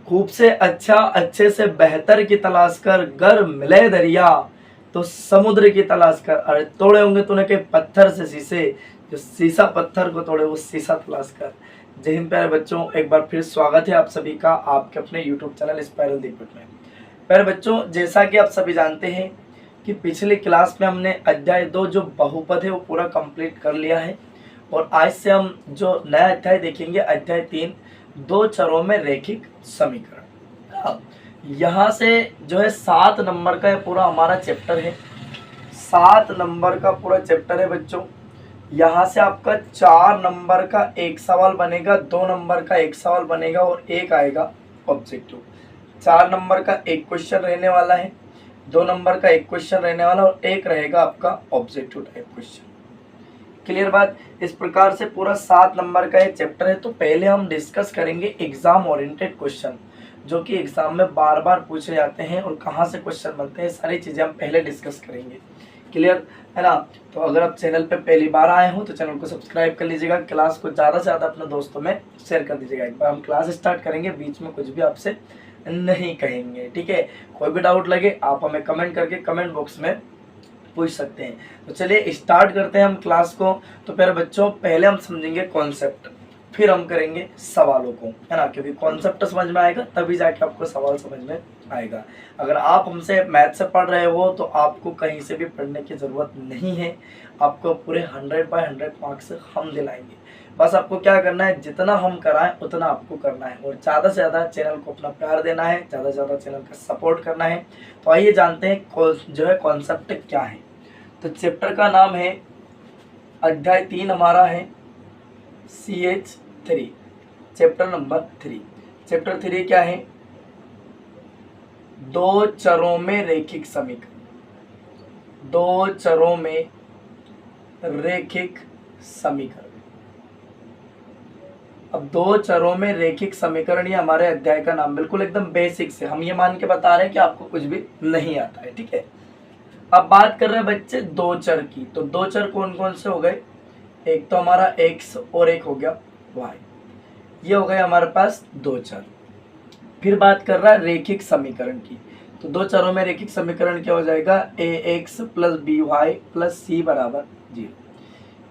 खूब से अच्छा अच्छे से बेहतर की तलाश कर, गर मिले दरिया तो समुद्र की तलाश कर। अरे तोड़े होंगे तूने के पत्थर से शीशे, जो शीशा पत्थर को तोड़े वो शीशा तलाश कर। जय हिंद प्यारे बच्चों, एक बार फिर स्वागत है आप सभी का आपके अपने यूट्यूब चैनल स्पाइरल दीपक में। प्यारे बच्चों, जैसा कि आप सभी जानते हैं कि पिछली क्लास में हमने अध्याय 2 जो बहुपद है वो पूरा कंप्लीट कर लिया है, और आज से हम जो नया अध्याय देखेंगे अध्याय 3 दो चरों में रैखिक समीकरण। यहाँ से जो है 7 नंबर का पूरा हमारा चैप्टर है, 7 नंबर का पूरा चैप्टर है बच्चों। यहाँ से आपका 4 नंबर का एक सवाल बनेगा, 2 नंबर का एक सवाल बनेगा और एक आएगा ऑब्जेक्टिव। 4 नंबर का एक क्वेश्चन रहने वाला है, 2 नंबर का एक क्वेश्चन रहने वाला और एक रहेगा आपका ऑब्जेक्टिव टाइप क्वेश्चन। क्लियर बात। इस प्रकार से पूरा 7 नंबर का एक चैप्टर है। तो पहले हम डिस्कस करेंगे एग्जाम ओरिएंटेड क्वेश्चन, जो कि एग्जाम में बार बार पूछे जाते हैं और कहाँ से क्वेश्चन बनते हैं, सारी चीजें हम पहले डिस्कस करेंगे। क्लियर है ना। तो अगर आप चैनल पे पहली बार आए हो तो चैनल को सब्सक्राइब कर लीजिएगा, क्लास को ज़्यादा से ज़्यादा अपने दोस्तों में शेयर कर दीजिएगा। एक बार हम क्लास स्टार्ट करेंगे, बीच में कुछ भी आपसे नहीं कहेंगे, ठीक है। कोई भी डाउट लगे आप हमें कमेंट करके कमेंट बॉक्स में पूछ सकते हैं। तो चलिए स्टार्ट करते हैं हम क्लास को। तो प्यारे बच्चों, पहले हम समझेंगे कॉन्सेप्ट, फिर हम करेंगे सवालों को, है ना, क्योंकि कॉन्सेप्ट समझ में आएगा तभी जाके आपको सवाल समझ में आएगा। अगर आप हमसे मैथ से पढ़ रहे हो तो आपको कहीं से भी पढ़ने की ज़रूरत नहीं है, आपको पूरे 100/100 मार्क्स हम दिलाएंगे। बस आपको क्या करना है, जितना हम कराएं उतना आपको करना है, और ज़्यादा से ज़्यादा चैनल को अपना प्यार देना है, ज़्यादा से ज़्यादा चैनल का सपोर्ट करना है। तो आइए जानते हैं जो है कॉन्सेप्ट क्या है। तो चैप्टर का नाम है, अध्याय 3 हमारा है CH3, चैप्टर नंबर 3। चैप्टर 3 क्या है, दो चरों में रैखिक समीकरण। दो चरों में रैखिक समीकरण। अब दो चरों में रैखिक समीकरण, ये हमारे अध्याय का नाम, बिल्कुल एकदम बेसिक से हम ये मान के बता रहे हैं कि आपको कुछ भी नहीं आता है, ठीक है। अब बात कर रहे हैं बच्चे दो चर की। तो दो चर कौन कौन से हो गए, एक तो हमारा x और एक हो गया y, ये हो गए हमारे पास दो चर। फिर बात कर रहा है रैखिक समीकरण की। तो दो चरों में रैखिक समीकरण क्या हो जाएगा, ax + by + c = 0।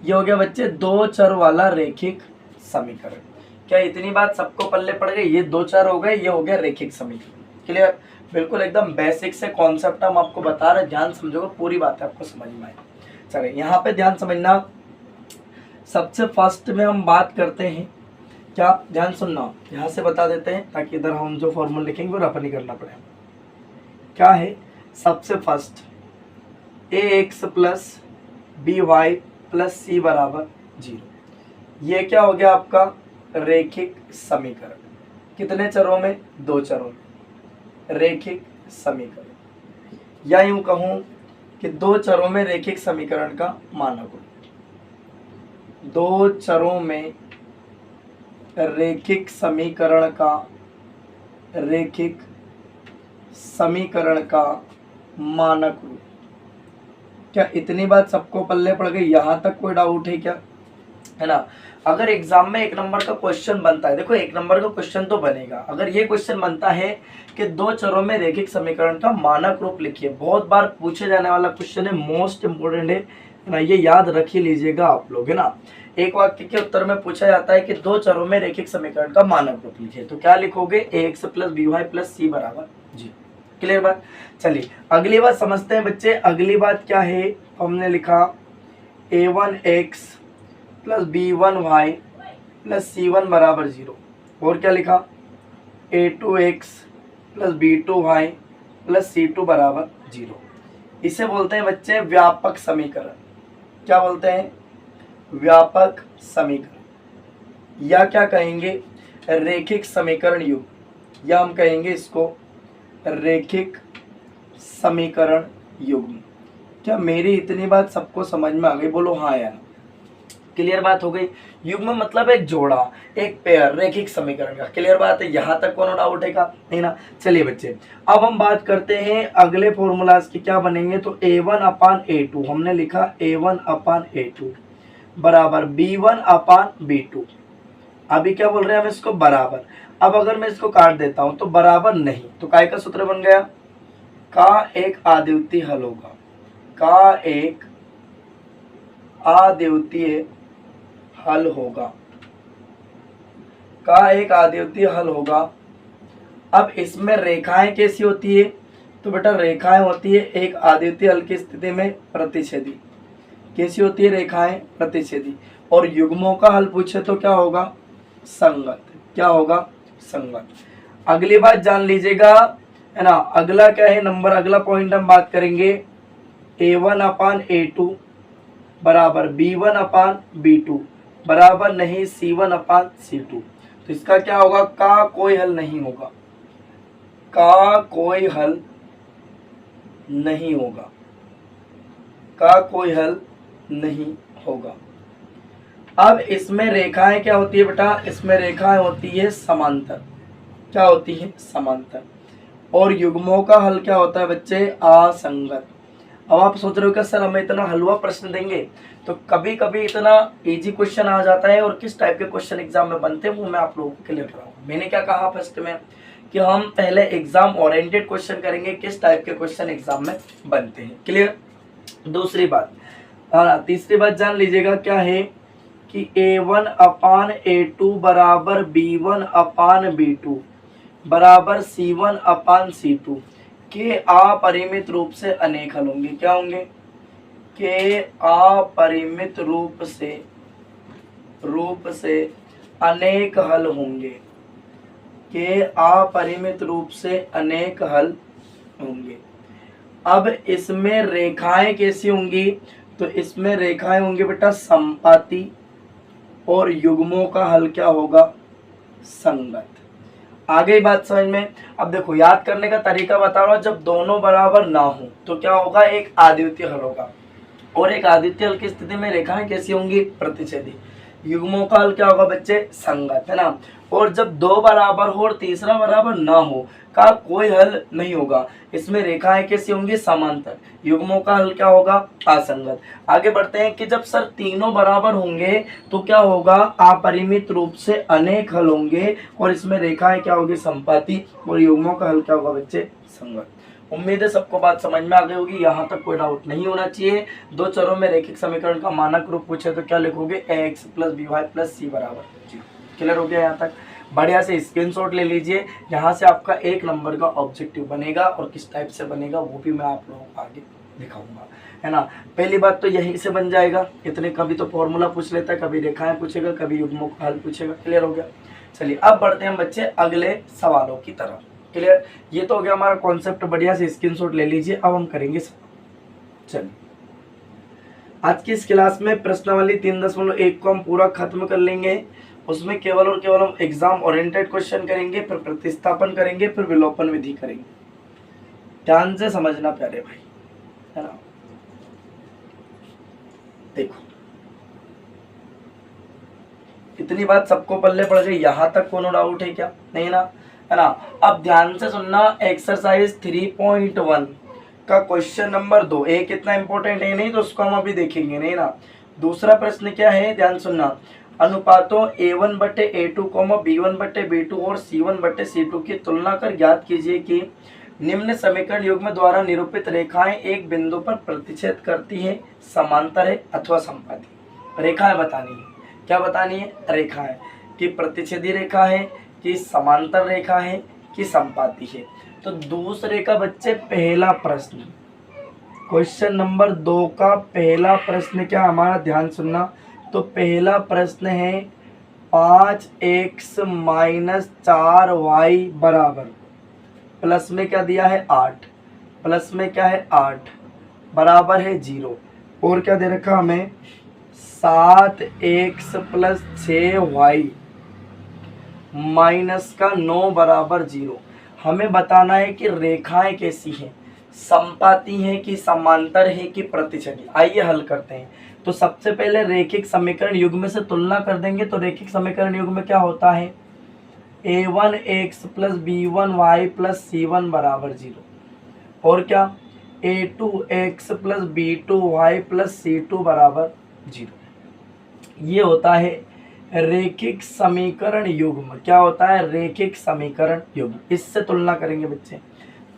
ये हो गया बच्चे दो चर वाला रैखिक समीकरण। क्या इतनी बात सबको पल्ले पड़ गई, ये दो चर हो गए, ये हो गया रैखिक समीकरण। क्लियर, बिल्कुल एकदम बेसिक से कॉन्सेप्ट हम आपको बता रहे, ध्यान समझोगे पूरी बात आपको समझ में आएगी। चलिए यहाँ पे ध्यान समझना। सबसे फर्स्ट में हम बात करते हैं, क्या ध्यान सुनना, यहाँ से बता देते हैं ताकि इधर हम जो फॉर्मूला लिखेंगे वो रफा नहीं करना पड़े। क्या है, सबसे फर्स्ट ax + by + c = 0। ये क्या हो गया आपका रैखिक समीकरण। कितने चरों में, दो चरों में रैखिक समीकरण, या यूं कहूं कि दो चरों में रैखिक समीकरण का मानक रूप। दो चरों में रैखिक समीकरण का मानक रूप। क्या इतनी बात सबको पल्ले पड़ गई, यहां तक कोई डाउट है क्या, है ना। अगर एग्जाम में 1 नंबर का क्वेश्चन बनता है, देखो 1 नंबर का क्वेश्चन तो बनेगा, अगर ये क्वेश्चन बनता है कि दो चरों में रैखिक समीकरण का मानक रूप लिखिए, बहुत बार पूछे जाने वाला क्वेश्चन है, मोस्ट इंपोर्टेंट है ना, ये याद रख ही लीजिएगा आप लोग, है ना। एक वाक्य के उत्तर में पूछा जाता है कि दो चरों में रैखिक समीकरण का मानक रूप लिखिए, तो क्या लिखोगे, ax + by + c = 0। क्लियर बात। चलिए अगली बात समझते हैं बच्चे। अगली बात क्या है, हमने लिखा a1x + b1y + c1 = 0। और क्या लिखा, a2x + b2y + c2 = 0। इसे बोलते हैं बच्चे व्यापक समीकरण। क्या बोलते हैं, व्यापक समीकरण, या क्या कहेंगे, रैखिक समीकरण युग्म, या हम कहेंगे इसको रैखिक समीकरण युग्म। क्या मेरी इतनी बात सबको समझ में आ गई, बोलो हाँ या ना। क्लियर बात हो गई। युग्म मतलब एक जोड़ा, एक पेयर, रैखिक समीकरण का। क्लियर बात है, यहाँ तक कोनो डाउट है का नहीं ना। चलिए बच्चे अब हम बात करते हैं अगले फॉर्मूलाज की, क्या बनेंगे। तो a1/a2 हमने लिखा, a1/a2 = b1/b2। अभी क्या बोल रहे हैं हम इसको, बराबर। अब अगर मैं इसको काट देता हूं तो बराबर नहीं, तो काय का सूत्र बन गया, का एक आद्वितीय हल होगा, का एक आद्वितीय हल होगा, का एक आद्वितीय हल होगा। अब इसमें रेखाएं कैसी होती है, तो बेटा रेखाएं होती है एक आद्वितीय हल की स्थिति में प्रतिच्छेदी। कैसी होती है रेखाएं, प्रतिच्छेदी। और युग्मों का हल पूछे तो क्या होगा, संगत। क्या होगा, संगत। अगली बात जान लीजिएगा, है ना, अगला क्या है नंबर, अगला पॉइंट हम बात करेंगे A1/A2 बराबर B1/B2 बराबर नहीं C1/C2। तो इसका क्या होगा, का कोई हल नहीं होगा, का कोई हल नहीं होगा, का कोई हल नहीं होगा। अब इसमें रेखाएं क्या होती है बेटा, इसमें रेखाएं होती है समांतर। क्या होती है, समांतर। और युग्मों का हल क्या होता है बच्चे, असंगत। अब आप सोच रहे हो कि सर हमें इतना हलवा प्रश्न देंगे, तो कभी कभी इतना इजी क्वेश्चन आ जाता है, और किस टाइप के क्वेश्चन एग्जाम में बनते हैं वो मैं आप लोगों के लिए कर रहा हूँ। मैंने क्या कहा फर्स्ट में कि हम पहले एग्जाम ओरिएंटेड क्वेश्चन करेंगे, किस टाइप के क्वेश्चन एग्जाम में बनते हैं। क्लियर। दूसरी बात, तीसरी बात जान लीजिएगा क्या है कि A1/A2 बराबर B1/B2 बराबर C1/C2 के अपरिमित रूप से अनेक हल होंगे। क्या होंगे, के अपरिमित रूप से अनेक हल होंगे, के अपरिमित रूप से अनेक हल होंगे। अब इसमें रेखाएं कैसी होंगी, तो इसमें रेखाएं होंगी बेटा संपाती, और युग्मों का हल क्या होगा, संगत। आगे बात समझ में। अब देखो याद करने का तरीका बता रहा हूं, जब दोनों बराबर ना हो तो क्या होगा, एक अद्वितीय हल होगा। और एक अद्वितीय हल की स्थिति में रेखाएं कैसी होंगी, प्रतिच्छेदी। युग्मों का हल क्या होगा बच्चे, संगत, है ना। और जब दो बराबर हो और तीसरा बराबर ना हो, का कोई हल नहीं होगा। इसमें रेखाएं कैसी होंगी, समांतर। युग्मों का हल क्या होगा, असंगत। आगे बढ़ते हैं कि जब सर तीनों बराबर होंगे तो क्या होगा, अपरिमित रूप से अनेक हल होंगे, और इसमें रेखाएं क्या होगी, संपाती, और युग्मों का हल क्या होगा बच्चे, संगत। उम्मीद है सबको बात समझ में आ गई होगी, यहाँ तक कोई डाउट नहीं होना चाहिए। दो चरों में रैखिक समीकरण का मानक रूप पूछे तो क्या लिखोगे, ax + by + c बराबर 0। क्लियर हो गया यहाँ तक। बढ़िया से स्क्रीनशॉट ले लीजिए, यहाँ से आपका 1 नंबर का ऑब्जेक्टिव बनेगा, और किस टाइप से बनेगा वो भी मैं आप लोगों को आगे दिखाऊंगा, है ना। पहली बात तो यहीं से बन जाएगा, इतने कभी तो फॉर्मूला पूछ लेता है, कभी रेखाएं पूछेगा, कभी युग्मों का हल पूछेगा। क्लियर हो गया। चलिए अब बढ़ते हैं बच्चे अगले सवालों की तरफ। क्लियर। ये तो हो गया हमारा कॉन्सेप्ट, बढ़िया से स्क्रीनशॉट ले लीजिए। अब हम करेंगे चलिए आज की इस क्लास में प्रश्नावली 3.1 को हम पूरा खत्म कर लेंगे। उसमें केवल और केवल हम एग्जाम ओरिएंटेड क्वेश्चन करेंगे, फिर प्रतिस्थापन करेंगे, फिर विलोपन विधि करेंगे। ध्यान से समझना प्यारे भाई, है ना। देखो इतनी बात सबको पल्ले पड़ गई, यहां तक कोनो डाउट है क्या, नहीं ना, है ना। अब ध्यान से सुनना, एक्सरसाइज 3.1 का क्वेश्चन नंबर 2। एक इतना इंपॉर्टेंट है नहीं, तो उसको हम अभी देखेंगे, नहीं ना। दूसरा प्रश्न क्या है, ध्यान सुनना। अनुपातों A1/A2, B1/B2 और C1/C2 की तुलना कर ज्ञात कीजिए कि निम्न समीकरण युग्म द्वारा निरूपित रेखाएं एक बिंदु पर प्रतिच्छेद करती हैं, समांतर है अथवा संपाती। रेखाएं बतानी है। क्या बतानी है, रेखाएं कि प्रतिच्छेदी रेखा है, कि समांतर रेखा है, कि संपाती है। तो दूसरे का बच्चे पहला प्रश्न, क्वेश्चन नंबर 2 का पहला प्रश्न क्या हमारा, ध्यान सुनना। तो पहला प्रश्न है 5x - 4y बराबर, प्लस में क्या दिया है 8, प्लस में क्या है 8 बराबर है 0, और क्या दे रखा हमें 7x + 6y माइनस का 9 बराबर 0। हमें बताना है कि रेखाएं कैसी हैं, संपाती हैं कि समांतर है कि प्रतिच्छेदी। आइए हल करते हैं। तो सबसे पहले रैखिक समीकरण युग्म से तुलना कर देंगे। तो रैखिक समीकरण युग्म में क्या होता है, a1x + b1y + c1 बराबर 0, और क्या a2x + b2y + c2 बराबर 0। ये होता है रेखिक समीकरण युग्म क्या होता है? रेखिक समीकरण युग्म। इससे तुलना करेंगे बच्चे।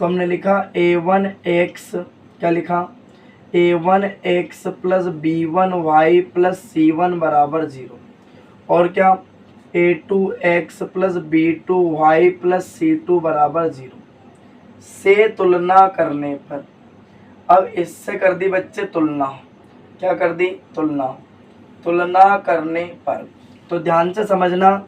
तो हमने लिखा a1x, क्या लिखा? a1x plus b1y plus c1 बराबर 0, और क्या? a2x plus b2y plus c2 बराबर 0 से तुलना करने पर, अब इससे कर दी बच्चे तुलना, क्या कर दी? तुलना। तुलना करने पर तो ध्यान से समझना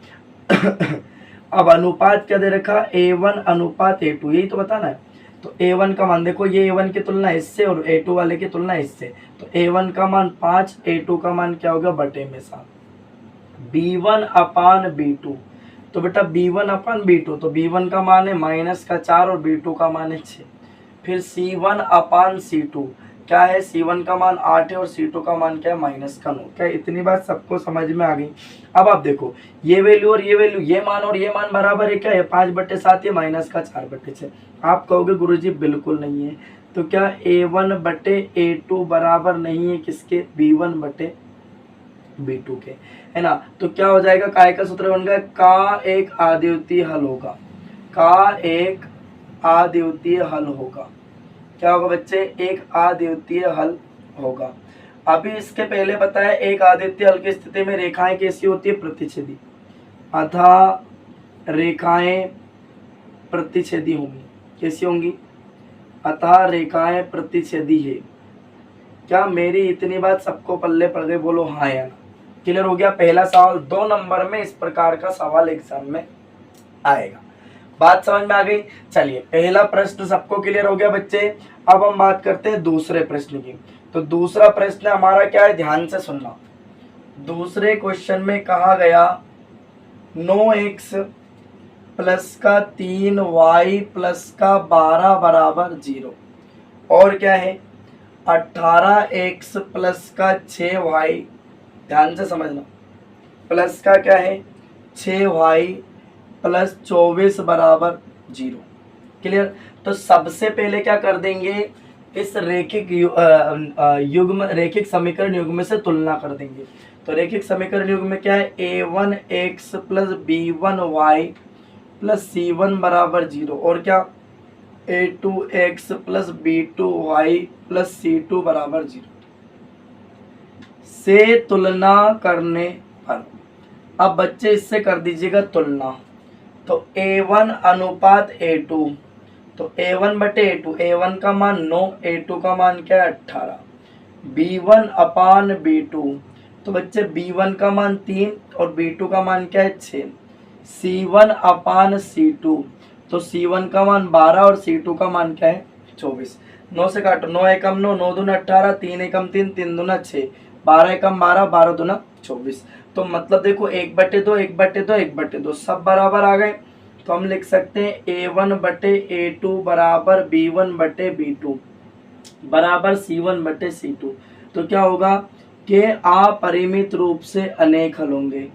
अब अनुपात क्या दे रखा? a1 अनुपात a2, यही तो बताना है। तो a1 का मान देखो, ये a1 की तुलना इससे और a2 वाले की तुलना इससे, तो a1 का मान 5, a2 का मान क्या होगा? बटे में 7। b1 अपान b2, तो बेटा b1 अपान b2, तो b1 का मान है -4 और b2 का मान है 6। फिर c1 अपान c2, क्या है? c1 का मान 8 है और c2 का मान क्या है? -9। क्या इतनी बात सबको समझ में आ गई? अब आप देखो, ये वैल्यू और ये वैल्यू, ये मान और ये मान बराबर है, क्या है? 5/7 या -4/6। आप कहोगे गुरुजी बिल्कुल नहीं है, तो क्या a1/a2 बराबर नहीं है किसके? b1/b2 के, है ना? तो क्या हो जाएगा? काय का सूत्र बन गया, का एक अद्वितीय हल होगा, का एक अद्वितीय हल होगा। क्या होगा बच्चे? एक अद्वितीय हल होगा। अभी इसके पहले बताया एक अद्वितीय हल की स्थिति में रेखाएं कैसी होती है? प्रतिच्छेदी, अतः रेखाएं प्रतिच्छेदी होंगी। कैसी होंगी? अतः रेखाएं प्रतिच्छेदी है। क्या मेरी इतनी बात सबको पल्ले पड़ गई? बोलो हाँ या ना। क्लियर हो गया? पहला सवाल 2 नंबर में इस प्रकार का सवाल एग्जाम में आएगा। बात समझ में आ गई? चलिए, पहला प्रश्न सबको क्लियर हो गया बच्चे। अब हम बात करते हैं दूसरे प्रश्न की। तो दूसरा प्रश्न हमारा क्या है? ध्यान से सुनना। दूसरे क्वेश्चन में कहा गया 9x प्लस का 3y प्लस का 12 बराबर 0, और क्या है? 18x प्लस का 6y, ध्यान से समझना, प्लस का क्या है? 6y प्लस 24 बराबर 0। क्लियर? तो सबसे पहले क्या कर देंगे? इस रेखिक युग्म, रेखिक समीकरण युग्म से तुलना कर देंगे। तो रेखिक समीकरण युग्म में क्या है? a1x plus b1y plus c1 बराबर 0, और क्या? a2x plus b2y plus c2 बराबर 0 से तुलना करने पर, अब बच्चे इससे कर दीजिएगा तुलना। तो a1 अनुपात a2, तो a1/a2, a1 का मान 9, a2 का मान क्या है? 18। b1 अपान b2, तो बच्चे b1 का मान 3 और b2 का मान क्या है? 6। c1 अपान c2, तो c1 का मान 12 और c2 का मान क्या है? 24। 9 से काटो, 9 एकम 9, 9 दूना 18, 3 एकम 3, 3 दूना 6, 12 एकम 12, 12 दूना 24। तो मतलब देखो 1/2, 1/2, 1/2 सब बराबर आ गए। तो हम लिख सकते हैं a1/a2 बराबर b1/b2 बराबर c1/c2। तो क्या होगा? के अपरिमित रूप से अनेक हल होंगे।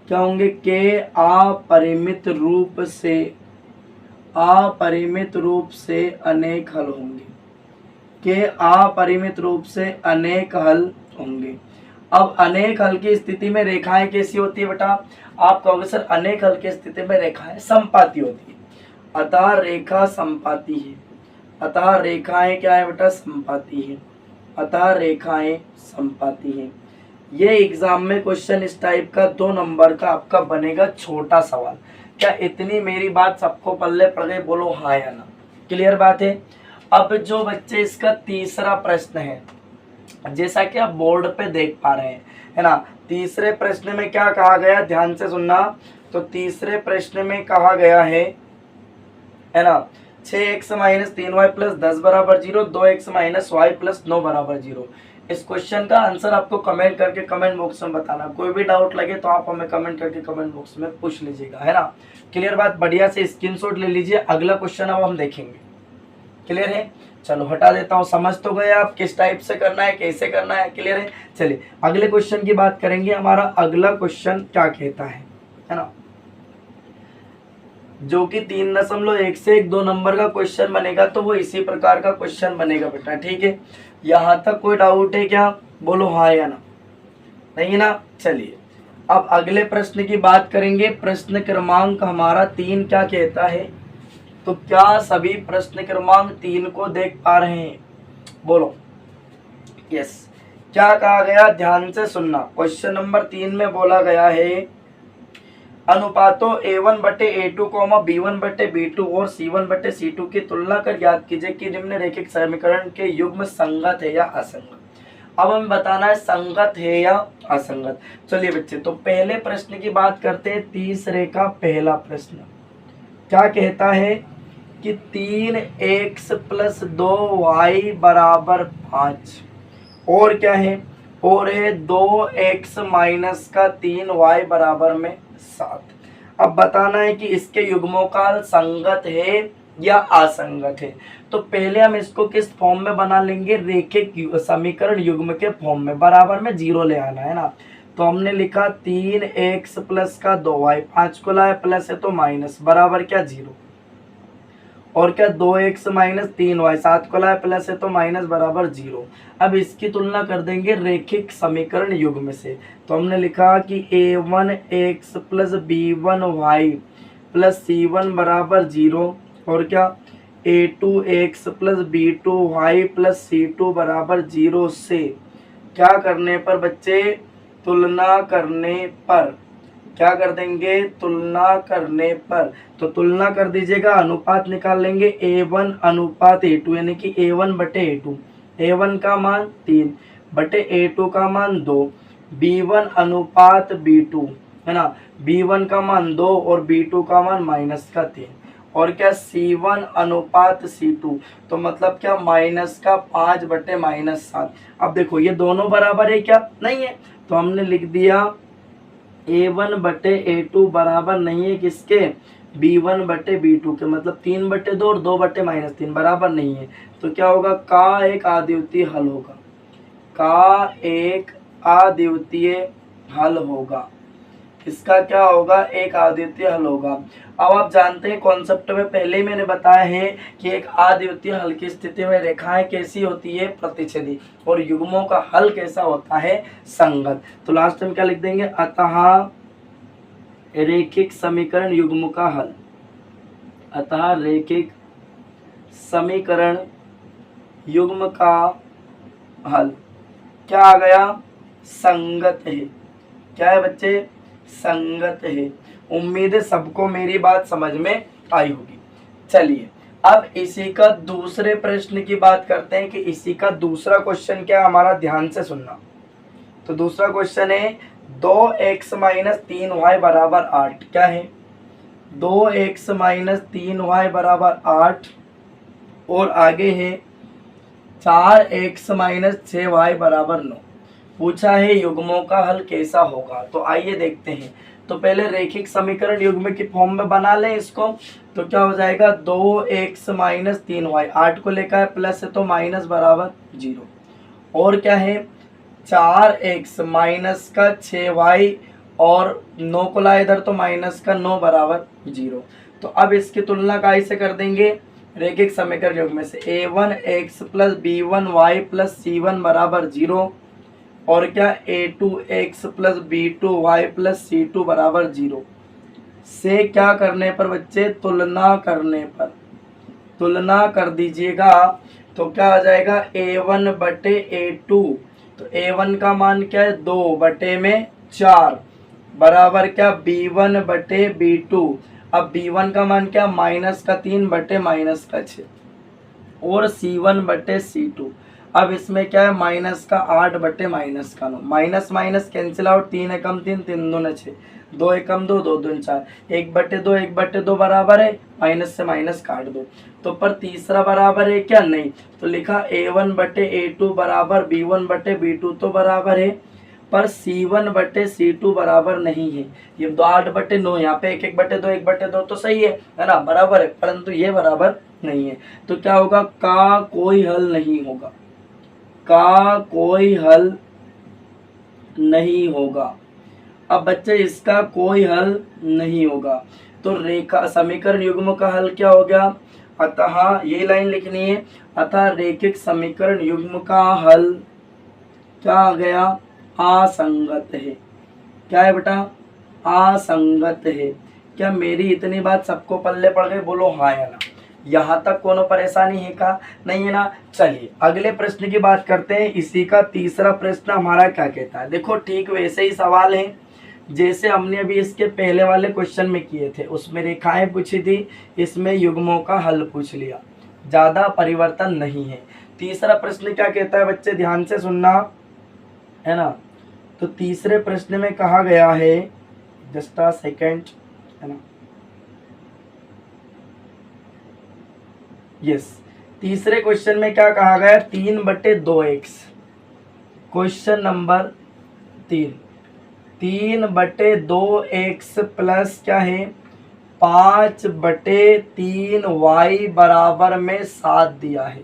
क्या होंगे? के अपरिमित रूप से अनेक हल होंगे। के अपरिमित रूप से अनेक हल होंगे। अब अनेक हल की स्थिति में रेखाएं कैसी होती है बेटा? आप कहोगे सर अनेक हल की स्थिति में रेखाएं समपाती होती है, अतः रेखा समपाती है। अतः रेखाएं क्या है बेटा? समपाती है। अतः रेखाएं समपाती हैं। ये एग्जाम में क्वेश्चन इस टाइप का 2 नंबर का आपका बनेगा छोटा सवाल। क्या इतनी मेरी बात सबको पल्ले पड़ गई? बोलो हाँ या ना। क्लियर बात है? अब जो बच्चे इसका तीसरा प्रश्न है, जैसा कि आप बोर्ड पे देख पा रहे हैं, है ना, तीसरे प्रश्न में क्या कहा गया? ध्यान से सुनना। तो तीसरे प्रश्न में कहा गया है ना, 6x माइनस 3y प्लस 10 बराबर 0, 2x माइनस y प्लस 9 बराबर 0। इस क्वेश्चन का आंसर आपको कमेंट करके कमेंट बॉक्स में बताना। कोई भी डाउट लगे तो आप हमें कमेंट करके कमेंट बॉक्स में पूछ लीजिएगा, है ना। क्लियर बात? बढ़िया से स्क्रीनशॉट ले लीजिए। अगला क्वेश्चन अब हम देखेंगे। क्लियर है? चलो हटा देता हूँ। समझ तो गए आप किस टाइप से करना है, कैसे करना है? क्लियर है? चलिए अगले क्वेश्चन की बात करेंगे। हमारा अगला क्वेश्चन क्या कहता है ना, जो कि 3.1 से 1 2 नंबर का क्वेश्चन बनेगा, तो वो इसी प्रकार का क्वेश्चन बनेगा बेटा। ठीक है, यहाँ तक कोई डाउट है क्या? बोलो हाँ या ना। नहीं है ना? चलिए अब अगले प्रश्न की बात करेंगे। प्रश्न क्रमांक हमारा 3 क्या कहता है? तो क्या सभी प्रश्न क्रमांक 3 को देख पा रहे हैं? बोलो यस। क्या कहा गया? ध्यान से सुनना। क्वेश्चन नंबर 3 में बोला गया है अनुपातों a1 बटे a2, b1 बटे b2 और c1 बटे c2 की तुलना कर ज्ञात कीजिए कि निम्नलिखित समीकरण के युग्म संगत है या असंगत। अब हमें बताना है संगत है या असंगत। चलिए बच्चे, तो पहले प्रश्न की बात करते हैं। तीसरे का पहला प्रश्न क्या कहता है कि 3x प्लस 2y बराबर 5 और क्या है? और है 2x माइनस का 3y बराबर में 7। अब बताना है कि इसके युग्मों का संगत है या असंगत है। तो पहले हम इसको किस फॉर्म में बना लेंगे? रेखिक समीकरण युग्म के फॉर्म में। बराबर में 0 ले आना है ना। तो हमने लिखा 3x प्लस का 2y, 5 को लाया प्लस है तो माइनस, बराबर क्या 0। और क्या 2x माइनस 3y, 7 को लाया प्लस है तो माइनस, बराबर 0। अब इसकी तुलना कर देंगे रेखिक समीकरण युग्म से। तो हमने लिखा कि a1x plus b1y plus c1 बराबर 0 और क्या a2x plus b2y plus c2 बराबर 0 से क्या करने पर बच्चे? तुलना करने पर क्या कर देंगे? तुलना करने पर। तो तुलना कर दीजिएगा, अनुपात निकाल लेंगे a1 अनुपात a2, यानी कि a1 बटे a2। a1 का मान 3 बटे a2 का मान 2, b1 अनुपात b2 है ना। b1 का मान 2 और b2 का मान माइनस का 3 और क्या c1 अनुपात c2, तो मतलब क्या माइनस का 5 बटे माइनस 7। अब देखो ये दोनों बराबर है क्या? नहीं है। तो हमने लिख दिया a1 बटे a2 बराबर नहीं है किसके? b1 बटे b2 के, मतलब 3 बटे 2 और 2 बटे माइनस 3 बराबर नहीं है। तो क्या होगा? का एक अद्वितीय हल होगा। का एक अद्वितीय हल होगा। इसका क्या होगा? एक अद्वितीय हल होगा। अब आप जानते हैं कॉन्सेप्ट में पहले ही मैंने बताया है कि एक अद्वितीय हल की स्थिति में रेखाएं कैसी होती है? प्रतिच्छेदी। और युग्मों का हल कैसा होता है? संगत। तो लास्ट में क्या लिख देंगे? अतः रेखिक समीकरण युग्म का हल। अतः रेखिक समीकरण युग्म का हल क्या आ गया? संगत है। क्या है बच्चे? संगत है। उम्मीद है सबको मेरी बात समझ में आई होगी। चलिए अब इसी का दूसरे प्रश्न की बात करते हैं कि इसी का दूसरा क्वेश्चन क्या है हमारा, ध्यान से सुनना। तो दूसरा क्वेश्चन है 2x माइनस 3y बराबर 8। क्या है? 2x माइनस 3y बराबर 8 और आगे है 4x माइनस 6y बराबर 9। पूछा है युग्मों का हल कैसा होगा। तो आइए देखते हैं। तो पहले रेखिक समीकरण युग्म की फॉर्म में बना लें इसको। तो क्या हो जाएगा? 2x माइनस 3y, 8 को लेकर है प्लस है तो माइनस, बराबर 0। और क्या है? 4x माइनस का 6y और 9 को लाए इधर तो माइनस का 9 बराबर 0। तो अब इसकी तुलना कैसे कर देंगे? रेखिक समीकरण युग्म से a1x plus b1y plus c1 बराबर 0 और क्या a2x plus b2y plus c2 बराबर 0 से क्या करने पर बच्चे? तुलना करने पर। तुलना कर दीजिएगा तो क्या आ जाएगा? a1 बटे a2। तो a1 का मान क्या है? 2 बटे में 4 बराबर क्या? b1 बटे b2। अब b1 का मान क्या? माइनस का 3 बटे माइनस का 6 और c1 बटे c2। अब इसमें क्या है? माइनस का 8 बटे माइनस का 9। माइनस माइनस कैंसिल आउट, 3 एकम 3, 3 दूने 6, 2 एकम 2, 2 दूने 4, 1 बटे 2, 1 बटे 2 बराबर है, माइनस से माइनस काट दो। तो पर तीसरा बराबर है क्या? नहीं। तो लिखा a1 बटे a2 बराबर b1 बटे b2 तो बराबर है, पर c1 बटे c2 बराबर नहीं है। ये 8 बटे 9, यहाँ पे 1 1 बटे 2, 1 बटे 2 तो सही है ना, बराबर है, परंतु ये बराबर नहीं है। तो क्या होगा? का कोई हल नहीं होगा। का कोई हल नहीं होगा। अब बच्चे इसका कोई हल नहीं होगा। तो रेखा समीकरण युग्म का हल क्या हो गया? अतः ये लाइन लिखनी है, अतः रेखिक समीकरण युग्म का हल क्या आ गया? असंगत है। क्या है बेटा, असंगत है। क्या मेरी इतनी बात सबको पल्ले पड़ गई, बोलो हाँ या ना। यहाँ तक कोनो परेशानी है का, नहीं है ना। चलिए अगले प्रश्न की बात करते हैं। इसी का तीसरा प्रश्न हमारा क्या कहता है, देखो ठीक वैसे ही सवाल है जैसे हमने अभी इसके पहले वाले क्वेश्चन में किए थे। उसमें रेखाएं पूछी थी, इसमें युग्मों का हल पूछ लिया, ज़्यादा परिवर्तन नहीं है। तीसरा प्रश्न क्या कहता है बच्चे, ध्यान से सुनना है ना। तो तीसरे प्रश्न में कहा गया है, जस्ट अ सेकेंड, है ना, यस। तीसरे क्वेश्चन में क्या कहा गया, 3/2x। Question number 3, 3/2x plus क्या है, 5/3y बराबर में 7 दिया है।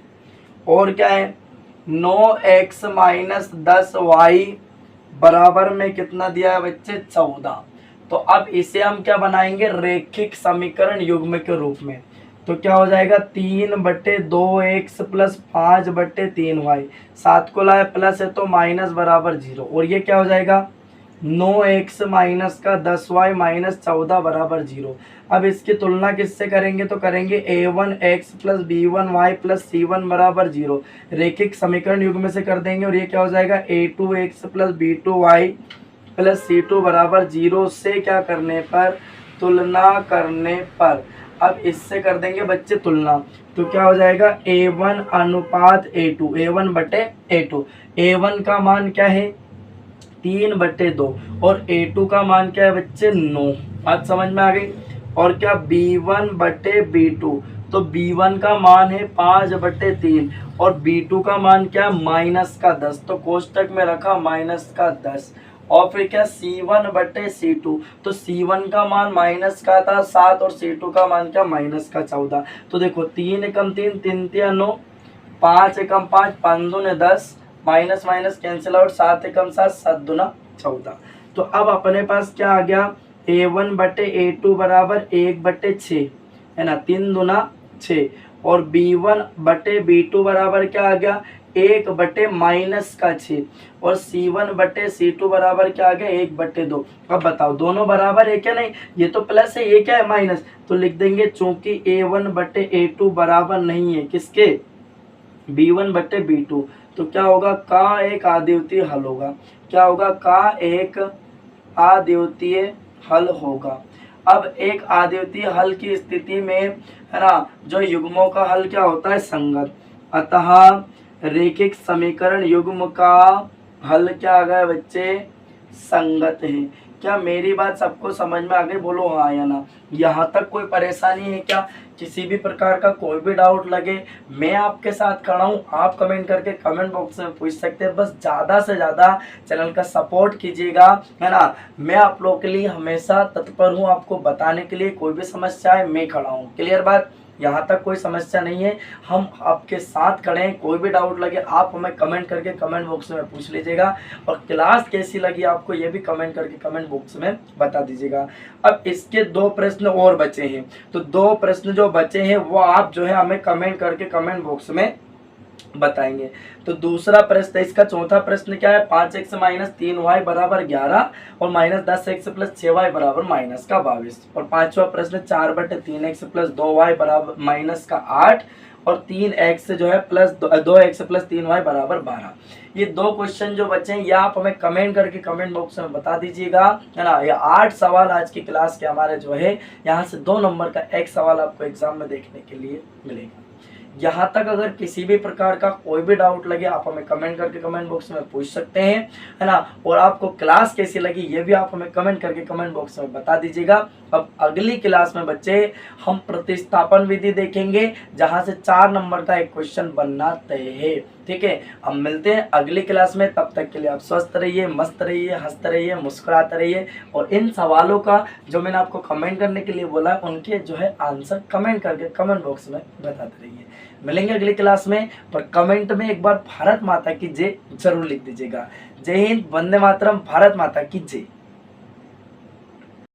और क्या है, 9x माइनस 10y बराबर में कितना दिया है बच्चे, 14। तो अब इसे हम क्या बनाएंगे, रेखिक समीकरण युग्म के रूप में। तो क्या हो जाएगा, 3/2x प्लस 5/3y, 7 को लाए प्लस है तो माइनस बराबर 0। और ये क्या हो जाएगा, 9x माइनस का 10y माइनस 14 बराबर 0। अब इसकी तुलना किससे करेंगे, तो करेंगे a1x plus b1y plus c1 बराबर 0। रेखिक समीकरण युग्म से कर देंगे और ये क्या हो जाएगा, a2x plus b2y plus c2 बराबर 0 से क्या करने पर, तुलना करने पर। अब इससे कर देंगे बच्चे तुलना, तो क्या हो जाएगा, a1 अनुपात a2, a1/a2। a1 का मान क्या है, 3/2 और a2 का मान क्या है बच्चे, 9। बात समझ में आ गई। और क्या, b1/b2, तो b1 का मान है 5/3 और b2 का मान क्या, माइनस का 10, तो कोष्टक में रखा माइनस का 10। और फिर क्या, c1/c2, तो c1 का मान माइनस का था 7 और c2 का मान क्या, माइनस का 14। तो देखो 3 एकम 3, 3 तिया 9, 5 एकम 5, 5 दूने 10, माइनस माइनस कैंसिल आउट, 7 एकम 7, 7 दूना 14। तो अब अपने पास क्या आ गया, a1/a2 बराबर 1/6, है ना, 3 दूना 6। और b1/b2 बराबर क्या आ गया, 1/-6। और c1/c2 बराबर क्या आ गया, 1/2। अब बताओ दोनों बराबर है क्या, नहीं, ये तो प्लस है, ये क्या है, माइनस। तो लिख देंगे चूंकि a1/a2 बराबर नहीं है किसके, b1/b2, तो क्या होगा, का एक अद्वितीय हल होगा। क्या होगा, का एक अद्वितीय हल होगा। अब एक अद्वितीय हल की स्थिति में, है ना, जो युग्मों का हल क्या होता है, संगत। अतः रेखिक समीकरण युग्म का हल क्या आ गया बच्चे, संगत है। क्या मेरी बात सबको समझ में आ गई, बोलो हाँ या ना। यहाँ तक कोई परेशानी है क्या, किसी भी प्रकार का कोई भी डाउट लगे, मैं आपके साथ खड़ा हूँ। आप कमेंट करके कमेंट बॉक्स में पूछ सकते हैं। बस ज़्यादा से ज़्यादा चैनल का सपोर्ट कीजिएगा, है ना। मैं आप लोगों के लिए हमेशा तत्पर हूँ, आपको बताने के लिए। कोई भी समस्या है मैं खड़ा हूँ, क्लियर बात। यहाँ तक कोई समस्या नहीं है, हम आपके साथ खड़े हैं। कोई भी डाउट लगे आप हमें कमेंट करके कमेंट बॉक्स में पूछ लीजिएगा। और क्लास कैसी लगी आपको ये भी कमेंट करके कमेंट बॉक्स में बता दीजिएगा। अब इसके 2 प्रश्न और बचे हैं, तो 2 प्रश्न जो बचे हैं वो आप जो है हमें कमेंट करके कमेंट बॉक्स में बताएंगे। तो दूसरा प्रश्न, इसका चौथा प्रश्न क्या है, 5x माइनस 3y बराबर 11 और माइनस 10x प्लस 6y बराबर माइनस का 22। और पांचवा प्रश्न, 4/3x प्लस 2y बराबर माइनस का 8 और 3x जो है प्लस 2x प्लस 3y बराबर 12। ये 2 क्वेश्चन जो बचे हैं, ये आप हमें कमेंट करके कमेंट बॉक्स में बता दीजिएगा, है ना। ये 8 सवाल आज की क्लास के हमारे जो है, यहाँ से 2 नंबर का एक सवाल आपको एग्जाम में देखने के लिए मिलेगा। यहाँ तक अगर किसी भी प्रकार का कोई भी डाउट लगे आप हमें कमेंट करके कमेंट बॉक्स में पूछ सकते हैं, है ना। और आपको क्लास कैसी लगी ये भी आप हमें कमेंट करके कमेंट बॉक्स में बता दीजिएगा। अब अगली क्लास में बच्चे हम प्रतिस्थापन विधि देखेंगे, जहां से 4 नंबर का एक क्वेश्चन बनना तय है, ठीक है। हम मिलते हैं अगली क्लास में, तब तक के लिए आप स्वस्थ रहिए, मस्त रहिए, हंसते रहिए, मुस्कुराते रहिए। और इन सवालों का जो मैंने आपको कमेंट करने के लिए बोला, उनके जो है आंसर कमेंट करके कमेंट बॉक्स में बताते रहिए। मिलेंगे अगली क्लास में, पर कमेंट में एक बार भारत माता की जय जरूर लिख दीजिएगा। जय हिंद, वंदे मातरम, भारत माता की जय।